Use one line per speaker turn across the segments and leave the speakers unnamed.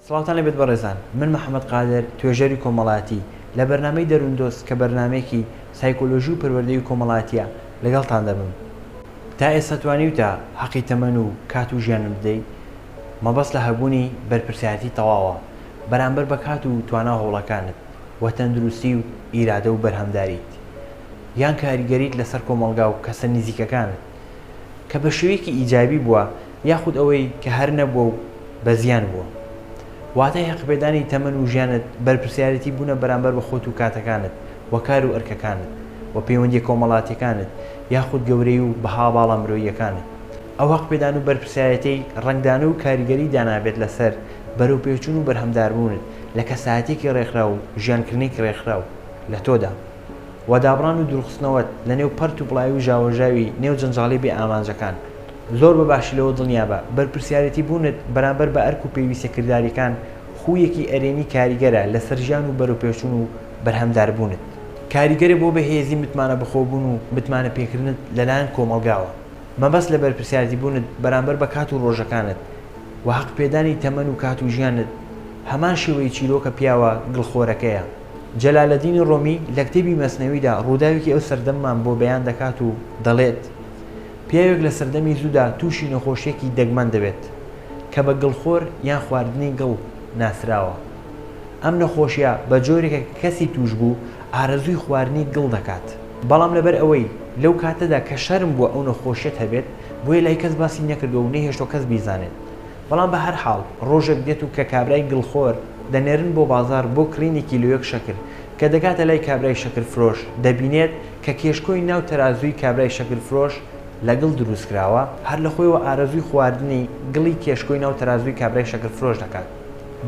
سڵاوتان لەبێت بەڕێزان، من محەممەد قادر توێژەری کۆمەڵاتی لە بەرنامەی دەروندۆست کە بەرنمەیەکی سایکۆلۆژی و پەروەردەی و کۆمەڵاتیە لەگەڵتان دەبم. تا ئێستا توانیوتە حەقی تەمەن و کات و ژیانم بدەیت؟ مەبەست لە هەبوونی بەرپرسایەتی تەواوە بەرامبەر بە کات و توانا هەوڵەکانت و تەندروستی و ئیرادە و بەرهەمداریت، یان کاریگەریت لەسەر کۆمەڵگا و کەسە نزیکەکانت کە بە شێوەیەکی ئیجابی بووە یاخود ئەوەی کە هەر نەبووە و بە زیان بووە. واتای حەقپێدانی تەمەن و ژیانت بەرپرسیارەتی بوونە بەرامبەر بە خۆت و کاتەکانت و کار و ئەرکەکانت و پەیوەندی کۆمەڵاتیەکانت یاخود گەورەی و بەها باڵا مرۆییەکانت. ئەو حەقپێدان و بەرپرسایەتی ڕنگدانە و کاریگەری دانابێت لەسەر بەرەو پێچوون و بەرهەمداربوونت لە کەسایەتێکی ڕێکخرا و ژیانکردنێکی ڕێکخرا و لە تۆدا و دابڕان و دروستنەوەت لە نێو پەرت و بڵاوی و ژاوەژاوی نێو جەنجاڵی بێ ئامانجەکان. زۆر بە باشی لەوە دڵنیابە بەرپرسیارەتی بوونت بەرامبەر بە ئەرک و پێویستە کرداریەکان خویەکی ئەرێنی کاریگەرە لەسەر ژیان و بەرەوپێچوون و بەرهەمداربوونت. کاریگەرە بۆ بەهێزی متمانە بەخۆبوون و متمانە پێکردنت لەلایەن کۆمەڵگاوە. مەبەست لە بەرپرسیارەتی بوونت بەرامبەر بە کات و ڕۆژەکانت و حەقپێدانی تەمەن و کات و ژیانت هەمان شێوەی چیرۆکە پیاوە گڵخۆرەکەیە. جەلالەدینی ڕۆمی لە کتێبی مەسنەویدا ڕووداوێکی ئەو سەردەممان بۆ بەیان دەکات و دەڵێت پیاوێک لە سەردەمی زوودا تووشی نەخۆشیەکی دەگمەن دەبێت کە بە گڵخۆر یان خواردنی گڵ ناسراوە. ئەم نەخۆشیە بە جۆرێکە کەسی توش بوو ئارەزووی خواردنی گڵ دەکات، بەڵام لەبەر ئەوەی لەو کاتەدا کە شەرم بووە ئەو نەخۆشیەت هەبێت بۆیە لای کەس باسی نەکردو و نەهێشتۆ کەس بیزانێت. بەڵام بە هەر حاڵ ڕۆژێک دێت و کە کابرای گڵخۆر دەنێرن بۆ بازار بۆ کڕینی کیلۆیەک شەکر کە دەگاتە لای کابرای شەکر فرۆش دەبینێت کە کێشکۆی ناو تەرازووی کابرای شەکر فرۆش لەگڵ دروستکراوە، هەر لە خۆیەوە ئارەزووی خواردنی گڵی کێشکۆی ناو تەرازووی کابرای شەکر فرۆش دەکات.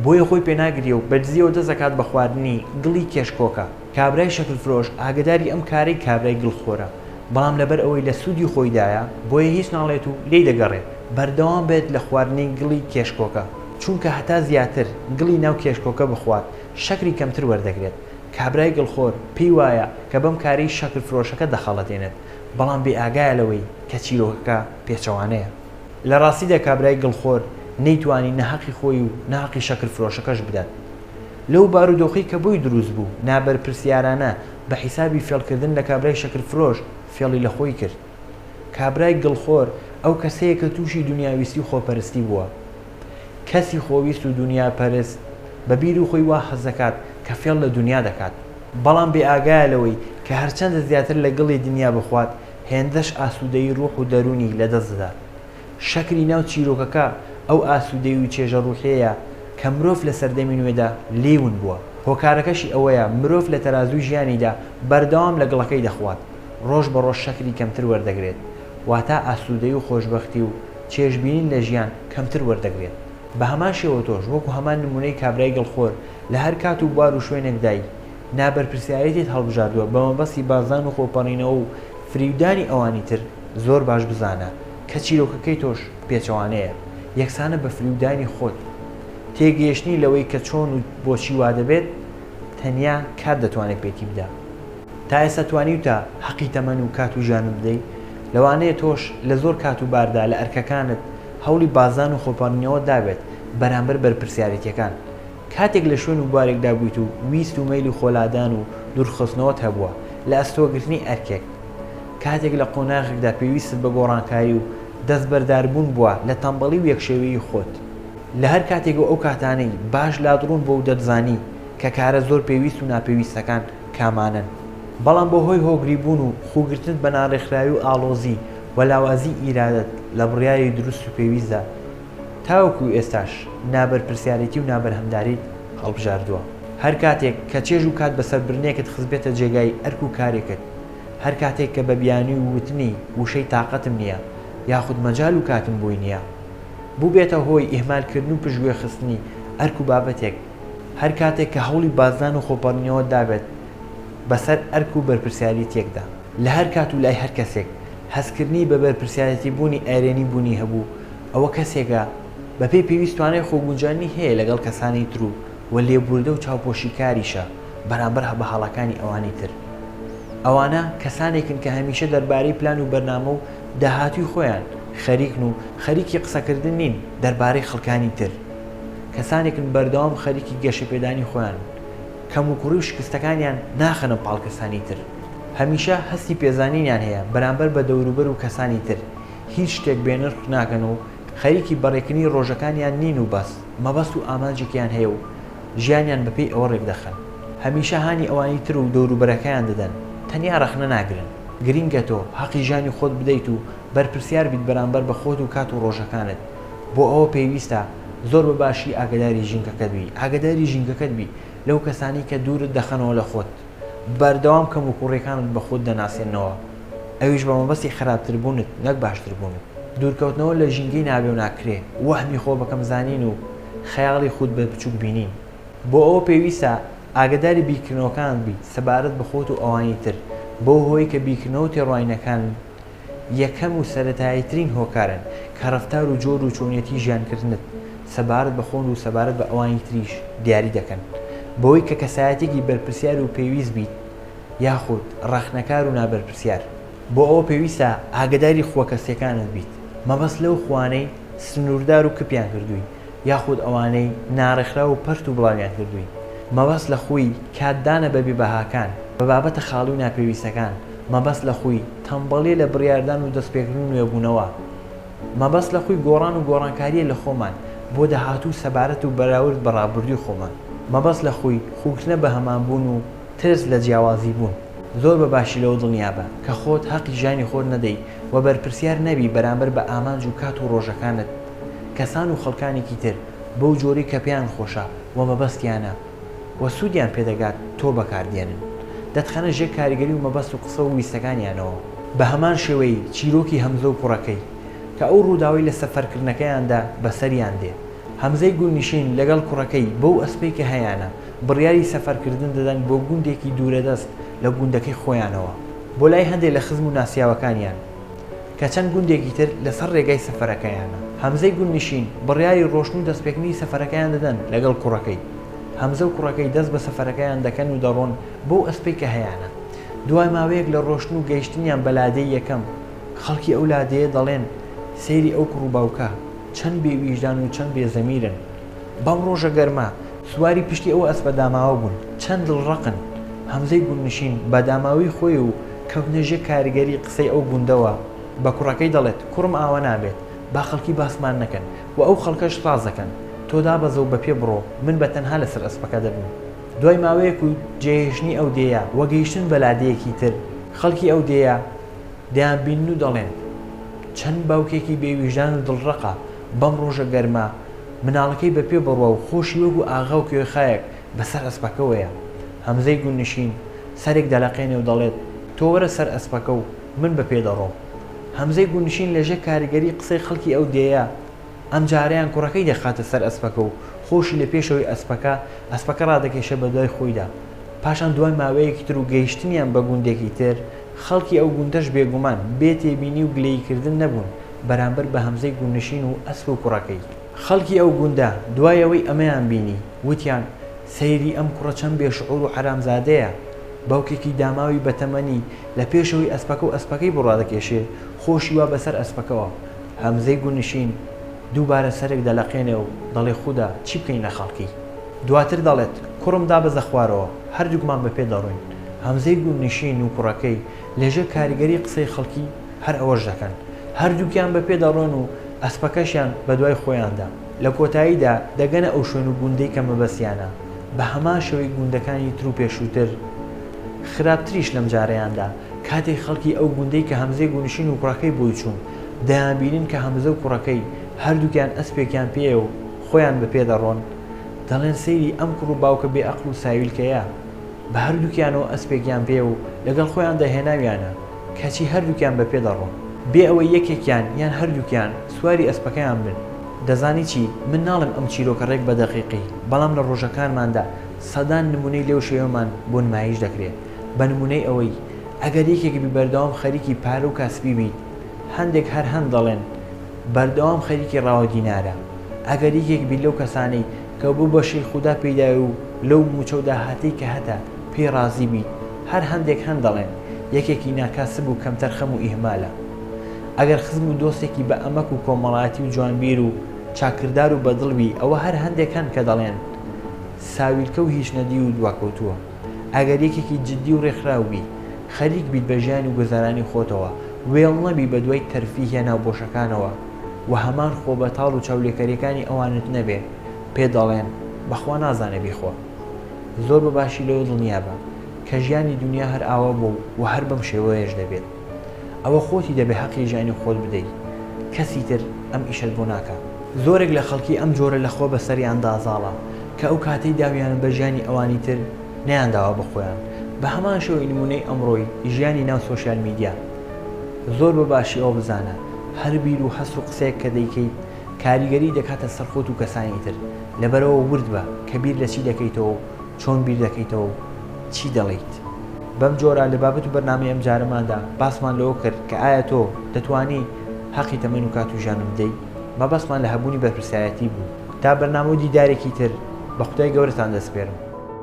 بۆیە خۆی پێناگریە و بەجزیەوە دەست دەکات بە خواردنی گڵی کێشکۆکە. کابرای شەکر فرۆش ئاگداری ئەم کارەی کابرای گڵخۆرە، بەڵام لەبەر ئەوەی لە سوودی خۆیدایە بۆیە هیچ ناڵێت و لێی دەگەڕێت بەردەوام بێت لە خواردنی گڵی کێشکۆکە، چونکە هەتا زیاتر گڵی ناو کێشکۆکە بخوات شەکری کەمتر وەردەگرێت. کابرای گڵخۆر پێی وایە کە بەم کاری شەکر فرۆشەکە دەخەڵەتێنێت، بەڵام بێ ئاگایە لەوەی کە چیرۆکەکە پێچەوانەیە. لە ڕاستیدا کابرای گڵخۆر نەیتوانی نەحەقی خۆی و نەحەقی شەکر فرۆشەکەش بدات. لەو بارودۆخی کە بۆی دروست بوو نابەرپرسیارانە بە حیسابی فێڵکردن لە کابرای شەکر فرۆش فێڵی لە خۆی کرد. کابرای گڵخۆر ئەو کەسەیە کە تووشی دنیاویستی و خۆپەرستی بووە، کەسی خۆویست و دنیا پەرست بە بیر و خۆی وا حەز دەکات کە فێڵ لە دنیا دەکات، بەڵام بێ ئاگایە لەوەی کە هەرچەندە زیاتر لە گڵی دنیا بخوات هێندەش ئاسوودەی ڕوح و دەرونی لەدەستدا. شەکری ناو چیرۆکەکە ئەو ئاسوودەی و چێژە ڕوحەیە کە مرۆڤ لە سەردەمی نوێدا لێون بووە. هۆکارەکەشی ئەوەیە مرۆڤ لە تەرازوی ژیانیدا بەردەوام لە گڵەکەی دەخوات، ڕۆژ بە ڕۆژ شەکری کەمتر وەردەگرێت، واتە ئاسوودەی و خۆشبەختی و چێژبینین لە ژیان کەمتر وەردەگرێت. بە هەمان شێوە تۆش وەکو هەمان نمونەی کابرای گڵخۆر لە هەر کات و بوار و شوێنێکدای نابەرپرسیارەتیت هەڵبژاردووە بە مەبەستی بازان و خۆپەڕینەوە و فریودانی ئەوانی تر. زۆر باش بزانە کە چیرۆکەکەی تۆش پێچەوانەیە، یەکسانە بە فریودانی خۆت. تێگەیشتنی لەوەی کە چۆن و بۆچی وا دەبێت تەنیا کات دەتوانێت پێتی بدا. تا ئێستا توانیوتە حەقی تەمەن و کات و ژیانت بدەیت؟ لەوانەیە تۆش لە زۆر کات و باردا لە ئەرکەکانت هەوڵی بازان و خۆپەڕینەوە دابێت بەرامبەر بەرپرسیارەتیەکان. کاتێک لە شوێن و بارێکدا بوویت و ویست و مەیل و خۆلادان و دوورخستنەوەت هەبووە لە ئەستۆگرتنی ئەرکێک، کاتێک لە قۆناغێکدا پێویستت بە گۆڕانکاری و دەستبەرداربوون بووە لە تەمبەڵی و یەکشێوەیی خۆت. لە هەر کاتێک ئەو کاتانەی باش لادڕوون بۆ و دەتزانی کە کارە زۆر پێویست و ناپێویستەکان کامانن، بەڵام بۆ هۆی هۆگریبوون و خوگرتنت بە ناڕێکخراوی و ئاڵۆزی و لاوازی ئیرادەت لە بڕیاری دروست و پێویستدا تاوەکو ئێستاش نابەرپرسیارەتی و نابەرهەمداریت هەڵبژاردووە. هەر کاتێک کە چێژ و کات بەسەربرنێکت خزبێتە جێگای ئەرک و کارێکت، هەر کاتێک کە بە بیانی و وتنی وشەی تااقەتم نییە یاخود مەجال و کاتم بووی نییە بوو بێتە هۆی ئیهمالکردن و پژگوێ خستنی ئەرک و بابەتێک، هەر کاتێک کە هەوڵی بازان و خۆپەڕینەوە دابێت بەسەر ئەرک و بەرپرسیاری تێکدا، لە هەر کات و لای هەر کەسێک هەستکردنی بە بەرپرسیارەتی بوونی ئایرێنی بوونی هەبوو، ئەوە کەسێکە بەپێی پێویستوانەی خۆگونجانی هەیە لەگەڵ کەسانی تر و لێبوردە و چاوپۆشی کاریشە بەرامبەر بە هەڵەکانی ئەوانی تر. ئەوانە کەسانێکن کە هەمیشە دەربارەی پلان و بەرنامە و داهاتووی خۆیان خەریکن و خەریکی قسەکردن نین دەربارەی خەڵکانی تر. کەسانێکن بەردەوام خەریکی گەشەپێدانی خۆیان کەم و کوڕی و شکستەکانیان ناخەنە پاڵ کەسانی تر هەمیشە هەستی پێزانینیان هەیە بەرامبەر بە دەوروبەر و کەسانی تر هیچ شتێک بێنرخ ناکەن و خەریکی بەڕێکنی ڕۆژەکانیان نین و بەس مەبەست و ئامانجێکیان هەیە و ژیانیان بەپێی ئەوە ڕێک دەخەن هەمیشە هانی ئەوانی تر و دەوروبەرەکەیان دەدەن تەنیا ڕەخنە ناگرن گرینگە تۆ حەقی ژیانی خۆت بدەیت و بەرپرسیار بیت بەرامبەر بە خۆت و کات و ڕۆژەکانت بۆ ئەوە پێویستە زۆر بە باشی ئاگداری ژینگەکەت بی ئاگداری ژینگەکەت بی لەو کەسانی کە دوورت دەخەنەوە لە خۆت بەردەوام کەم و کوڕێکانت بە خۆت دەناسێنەوە ئەویش بە مەبەستی خراپتربوونت نەک باشتربوونت دوورکەوتنەوە لە ژینگەی نابێ و ناکرێ وەهمی خۆ بەکەم زانین و خەیاڵی خودت بە بچووک بینین بۆ ئەوە پێویستە ئاگداری بیرکردنەوەکانت بیت سەبارەت بە خۆت و ئەوانی تر بۆ هۆی کە بیرکردنەوە تێڕوانینەکان یەکەم و سەرەتاییترین هۆکارن کە ڕەفتار و جۆر و چۆنیەتی ژیانکردنت سەبارەت بە خۆن و سەبارەت بە ئەوانی تریش دیاری دەکەن بۆی کە کەسایەتێکی بەرپرسیار و پێویست بیت یاخود ڕەخنەکار و نابەرپرسیار بۆ ئەوە پێویستە ئاگداری خۆکەسیەکانت بیت مەبەست لەو خوانەی سنووردار و کپیان کردووی یاخود ئەوانەی ناڕێکرا و پەرت و بڵاویان کردووی مەبەست لە خۆی کاتدانە بە بێبەهاکان بە بابەتە خاڵی و ناپێویستەکان مەبەست لە خۆی تەمبەڵێ لە بڕیاردان و دەستپێکردن و نوێبوونەوە مەبەست لە خۆی گۆڕان و گۆڕانکاریە لە خۆمان بۆ داهاتوو سەبارەت و بەراورد بە ڕابردووی خۆمان مەبەست لە خۆی خوکردنە بە هەمانبوون و ترس لە جیاوازی بوون زۆر بە باشی لەوە دڵنیابە کە خۆت حەقی ژیانی خۆت نەدەی و بەرپرسیار نەبی بەرامبەر بە ئامانج و کات و ڕۆژەکانت کەسان و خەڵکانێکی تر بەو جۆری کە پێیان خۆشە و مەبەستیانە و سوودیان پێدەگات تۆ بەکاردێنن دەتخەنە ژێر کاریگەری و مەبەست و قسە و ویستەکانیانەوە بە هەمان شێوەی چیرۆکی هەمزە و کوڕەکەی کە ئەو ڕووداوی لە سەفەرکردنەکەیاندا بەسەریان دێ هەمزەی گوڵنشین لەگەڵ کوڕەکەی بەو ئەسپەی کە هەیەە بڕیاری سەفەرکردن دەدەن بۆ گوندێکی دوورەدەست لە گوندەکەی خۆیانەوە بۆ لای هەندێک لە خزم و ناسیاوەکانیان کە چەند گوندێکی تر لەسەر ڕێگای سەفەرەکەیانە هەمزەی گوڵنشین بڕیاری ڕۆشن و دەستپێکنی سەفەرەکەیان دەدەن لەگەڵ کوڕەکەی هەمزە و کوڕەکەی دەست بە سەفەرەکەیان دەکەن و دەڕۆن بۆ ئەسپەی کە هەیەە دوای ماوەیەک لە ڕۆشن و گەیشتنیان بە لادەی یەکەم خەڵکی ئەو لادەیە دەڵێن سەیری ئەو کوڕ و باوکە چەند بێویژدان و چەند بێزەمیرن بەم ڕۆژە گەرما سواری پشتی ئەو ئەسپە داماوە بوون چەند دڵڕەقن هەمزەی گوڵنشین بە داماوی خۆی و کەوتنەژێ کاریگەری قسەی ئەو گوندەوە بە کوڕەکەی دەڵێت کوڕم ئاوە نابێت با خەڵکی باسمان نەکەن و ئەو خەڵکەش ڕازەکەن تۆ دابەزە و بە پێ بڕۆ من بە تەنها لەسەر ئەسپەکە دەبم دوای ماوەیەک و جێهێشتنی ئەو دێیە وەگەیشتن بە لادەیەکی تر خەڵکی ئەو دێیە دەیان بینن و دەڵێن چەند باوکێکی بێویژدان و دڵڕەقە بەم ڕۆژە گەرما مناڵەکەی بە پێ بڕوە و خۆشی وەکو ئاغا و کوێخایەک بەسەر ئەسپەکەوەیە هەمزەی گوڵنشین سەرێک دەلەقێنێ و دەڵێت تۆ وەرە سەر ئەسپەکە و من بە پێ دەڕۆم هەمزەی گوڵنشین لەژێر کاریگەری قسەی خەڵکی ئەو دێیە ئەم جارەیان کوڕەکەی دەخاتە سەر ئەسپەکە و خۆشی لە پێشەوەی ئەسپەکە ڕادەکێشە بە دوای خۆیدا پاشان دوای ماوەیەکی تر و گەیشتنیان بە گوندێکی تر خەڵکی ئەو گوندەش بێگومان بێتێبینی و گلەیکردن نەبوون بەرامبەر بە هەمزەی گوڵنشین و ئەسپ و کوڕەکەی خەڵکی ئەو گوندە دوایەوەی ئەمەیان بینی وتیان سەیری ئەم کوڕە چەند بێشعوور و حرامزادەیە باوکێکی داماوی بەتەمەنی لە پێشەوەی ئەسپەکە و ئەسپەکەی بڕادەکێشێ خۆشی وا بەسەر ئەسپەکەوە هەمزەی گوڵنشین دووبارە سەرێک دەلەقێنێ و دەڵێ خوددا چی بکەین لە خەڵکی دواتر دەڵێت کوڕم دابەزە خوارەوە هەردووکمان بە پێ دەڕۆین هەمزەی گوڵنشین و کوڕەکەی لەژێر کاریگەری قسەی خەڵکی هەر ئەوەش دەکەن هەردووکیان بە پێ دەڕۆن و ئەسپەکەشیان بە دوای خۆیاندا لە کۆتاییدا دەگەنە ئەو شوێن و گوندەی کە مەبەستیانە بە هەمان شەوەی گوندەکانی تر و پێشووتر خراپتریش لەم جارەیاندا کاتێک خەڵکی ئەو گوندەی کە هەمزەی گوڵنشین و کوڕەکەی بۆی چوون دەیانبینین کە هەمزە و کوڕەکەی هەردووکیان ئەسپێکیان پێ و خۆیان بە پێ دەڕۆن دەڵێن سەیری ئەم کوڕ و باوکە بێ ئەقڵ و ساویلکەیە بە هەردووکیانەوە ئەسپێکیان پێ و لەگەڵ خۆیان دەهێناویانە کەچی هەردووکیان بە پێ دەڕۆن بێ ئەوەی یەکێکیان یان هەردووکیان سواری ئەسپەکەیان بن دەزانی چی من ناڵم ئەم چیرۆکە ڕێک بە دەقیقی بەڵام لە ڕۆژەکانماندا سەدان نمونەی لێو شێوەمان بۆ نمایش دەکرێت بە نمونەی ئەوەی ئەگەر یەکێکی بەردەوام خەریکی پارە و کاسبی بیت هەندێک هەند دەڵێن بەردەوام خەریکی ڕاوە دینارە ئەگەر یەکێک بی لەو کەسانەی کە بوو بەشەی خوددا پێیدا و لەو موچە و داهاتەی کە هەتا پێی ڕازی بیت هەندێک هەند دەڵێن یەکێکی ناکاسب و کەمتەر خەم و ئیهمالە ئەگەر خزم و دۆستێکی بە ئەمەک و کۆمەڵایەتی و جوانبیر و چاکردار و بەدڵبی ئەوە هەر هەندێکن کە دەڵێن ساویلکە و هیچ نەدی و دواکەوتووە. ئەگەر یەکێکی جددی و ڕێکخراوبی خەریک بیت بە ژیانی و گوزارانی خۆتەوە وێڵ نەبی بە دوای تەرفیهە ناوبۆشەکانەوە و هەمان خۆ بەتاڵ و چاولێکەریەکانی ئەوانت نەبێ پێ دەڵێن بەخوا نازانە بیخۆ. زۆر بەباشی لەوە دڵنیابە کە ژیانی دنیا هەر ئاوا بوو و هەر بەم شێوەیەش دەبێت. ئەوە خۆتی دەبێ حەقی ژیانی خۆت بدەیت، کەسی تر ئەم ئیشت بۆ ناکە. زۆرێک لە خەڵکی ئەم جۆرە لە خۆ بەسەریان دازاڵە کە ئەو کاتەی داویان بە ژیانی ئەوانی تر نەیانداوە بخۆیان. بە هەمان شێوەی نمونەی ئەمڕۆی ژیانی ناو سۆشیال میدیا زۆر بەباشی ئەو بزانە هەر بیر و هەست و قسەیەک کە دەیکەیت کاریگەری دەکاتە سەرخۆت و کەسانی تر. لەبەرەوە ورد بە کە بیر لە چی دەکەیتەوە چۆن بیر دەکەیتەوە چی دەڵێیت. بەم جۆرە لە بابەت و بەرنامەی ئەم جارەماندا باسمان لەوە کرد کە ئایا تۆ دەتوانی حەقی تەمەن و کات و ژیان بدەیت. مەبەستمان لە هەبوونی بەرپرسایەتی بوو. تا بەرنامە و دیدارێکی تر بە خودای گەورەتان دەسپێرم.